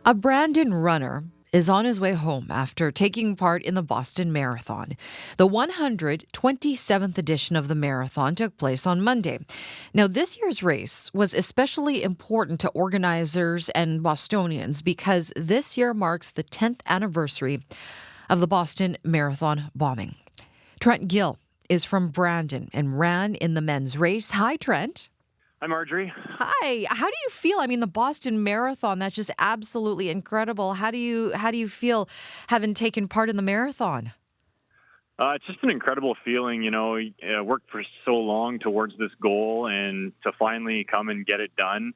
A Brandon runner is on his way home after taking part in the Boston Marathon. The 127th edition of the marathon took place on Monday. Now, this year's race was especially important to organizers and Bostonians because this year marks the 10th anniversary of the Boston Marathon bombing. Trent Gill is from Brandon and ran in the men's race. Hi, Trent. Hi, Marjorie. Hi. How do you feel? I mean, the Boston Marathon, that's just absolutely incredible. How do you feel having taken part in the marathon? It's just an incredible feeling, worked for so long towards this goal and to finally come and get it done.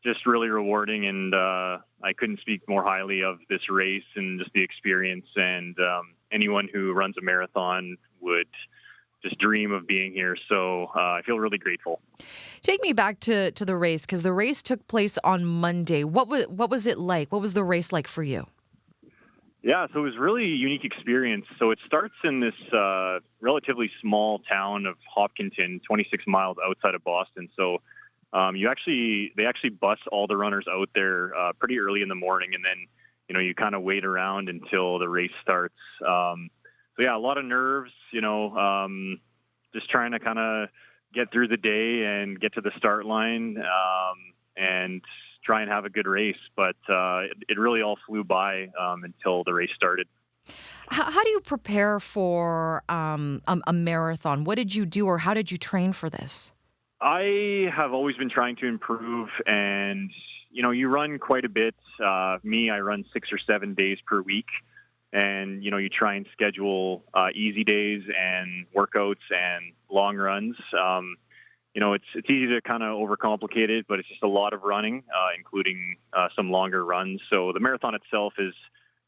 Just really rewarding, and I couldn't speak more highly of this race and just the experience, and anyone who runs a marathon would just dream of being here. So I feel really grateful. Take me back to the race because the race took place on Monday. What was it like? What was the race like for you? Yeah, so it was really a unique experience. So it starts in this relatively small town of Hopkinton, 26 miles outside of Boston. So they actually bus all the runners out there pretty early in the morning, and then you kind of wait around until the race starts. So yeah, a lot of nerves, just trying to kind of get through the day and get to the start line and try and have a good race. But it really all flew by until the race started. How do you prepare for a marathon? What did you do or how did you train for this? I have always been trying to improve, and you run quite a bit. I run 6 or 7 days per week. And, you try and schedule easy days and workouts and long runs. It's easy to kind of overcomplicate it, but it's just a lot of running, including some longer runs. So the marathon itself is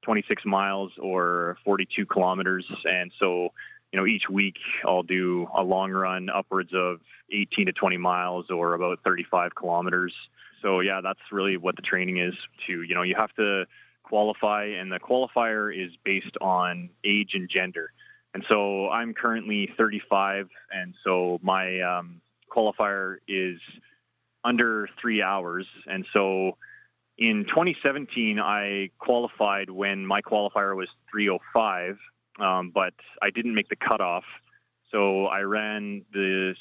26 miles or 42 kilometers. And so, each week I'll do a long run upwards of 18 to 20 miles or about 35 kilometers. So, yeah, that's really what the training is too. You have to qualify, and the qualifier is based on age and gender. And so I'm currently 35, and so my qualifier is under 3 hours. And so in 2017, I qualified when my qualifier was 3:05, but I didn't make the cutoff. So I ran the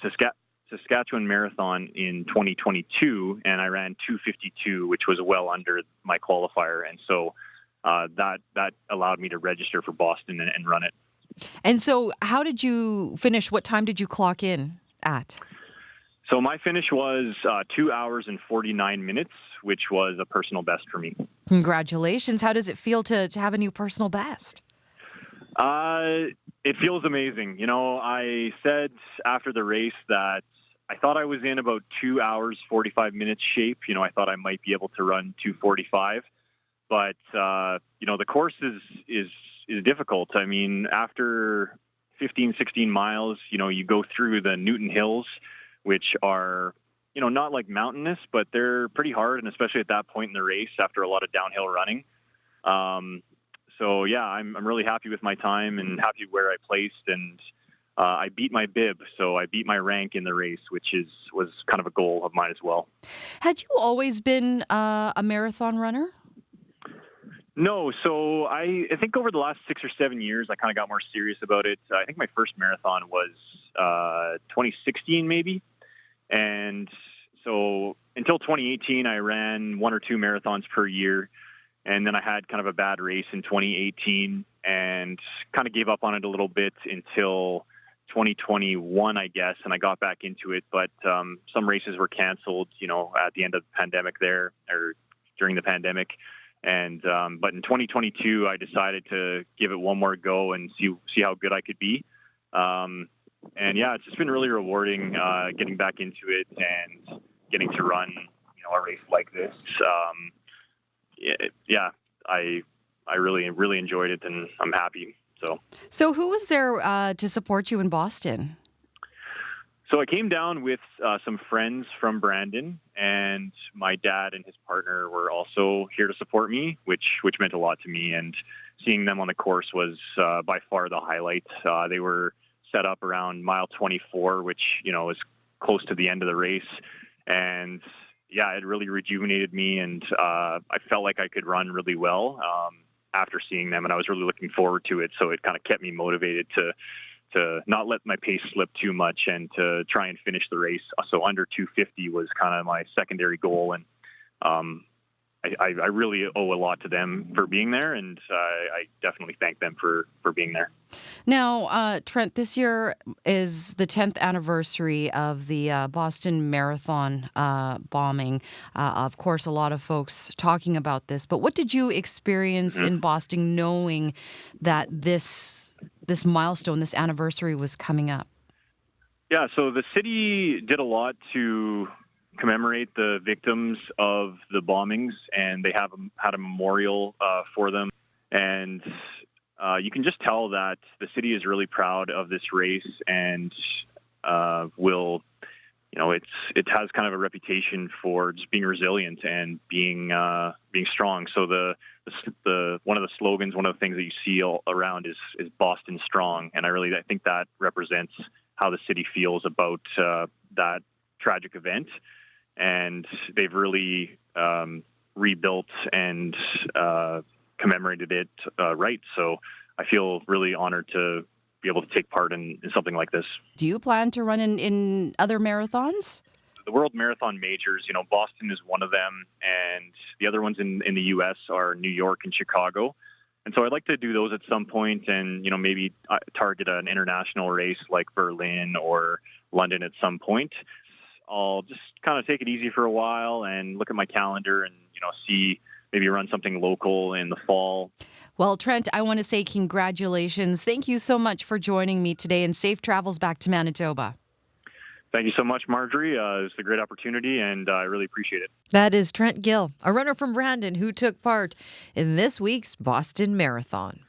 Saskatchewan Marathon in 2022, and I ran 2:52, which was well under my qualifier, and so that allowed me to register for Boston and run it. And so how did you finish? What time did you clock in at? So my finish was 2 hours and 49 minutes, which was a personal best for me. Congratulations. How does it feel to have a new personal best? It feels amazing. I said after the race that I thought I was in about 2 hours, 45 minutes shape. I thought I might be able to run 2:45, but the course is difficult. I mean, after 15, 16 miles, you go through the Newton Hills, which are, not like mountainous, but they're pretty hard. And especially at that point in the race, after a lot of downhill running. So yeah, I'm really happy with my time and happy where I placed, and I beat my bib, so I beat my rank in the race, which was kind of a goal of mine as well. Had you always been a marathon runner? No, so I think over the last 6 or 7 years, I kind of got more serious about it. I think my first marathon was 2016 maybe, and so until 2018, I ran 1 or 2 marathons per year. And then I had kind of a bad race in 2018 and kind of gave up on it a little bit until 2021, I guess, and I got back into it. But some races were canceled, at the end of the pandemic or during the pandemic. And but in 2022, I decided to give it one more go and see how good I could be. And yeah, it's just been really rewarding getting back into it and getting to run, a race like this. Yeah, I really enjoyed it, and I'm happy. So who was there to support you in Boston? So I came down with some friends from Brandon, and my dad and his partner were also here to support me, which meant a lot to me. And seeing them on the course was by far the highlight. They were set up around mile 24, which is close to the end of the race, and yeah, it really rejuvenated me, and I felt like I could run really well after seeing them, and I was really looking forward to it. So it kind of kept me motivated to not let my pace slip too much and to try and finish the race. So under 250 was kind of my secondary goal, and um, I really owe a lot to them for being there, and I definitely thank them for being there. Now, Trent, this year is the 10th anniversary of the Boston Marathon bombing. Of course, a lot of folks talking about this, but what did you experience Mhm. in Boston knowing that this milestone, this anniversary was coming up? Yeah, so the city did a lot to commemorate the victims of the bombings, and they had a memorial for them. And you can just tell that the city is really proud of this race and will, it has kind of a reputation for just being resilient and being strong. So the one of the slogans, one of the things that you see all around is Boston Strong, and I think that represents how the city feels about that tragic event, and they've really rebuilt and commemorated it right. So I feel really honored to be able to take part in something like this. Do you plan to run in other marathons? The World Marathon Majors, Boston is one of them, and the other ones in the U.S. are New York and Chicago. And so I'd like to do those at some point and, maybe target an international race like Berlin or London at some point. I'll just kind of take it easy for a while and look at my calendar and, see maybe run something local in the fall. Well, Trent, I want to say congratulations. Thank you so much for joining me today and safe travels back to Manitoba. Thank you so much, Marjorie. It's a great opportunity, and I really appreciate it. That is Trent Gill, a runner from Brandon who took part in this week's Boston Marathon.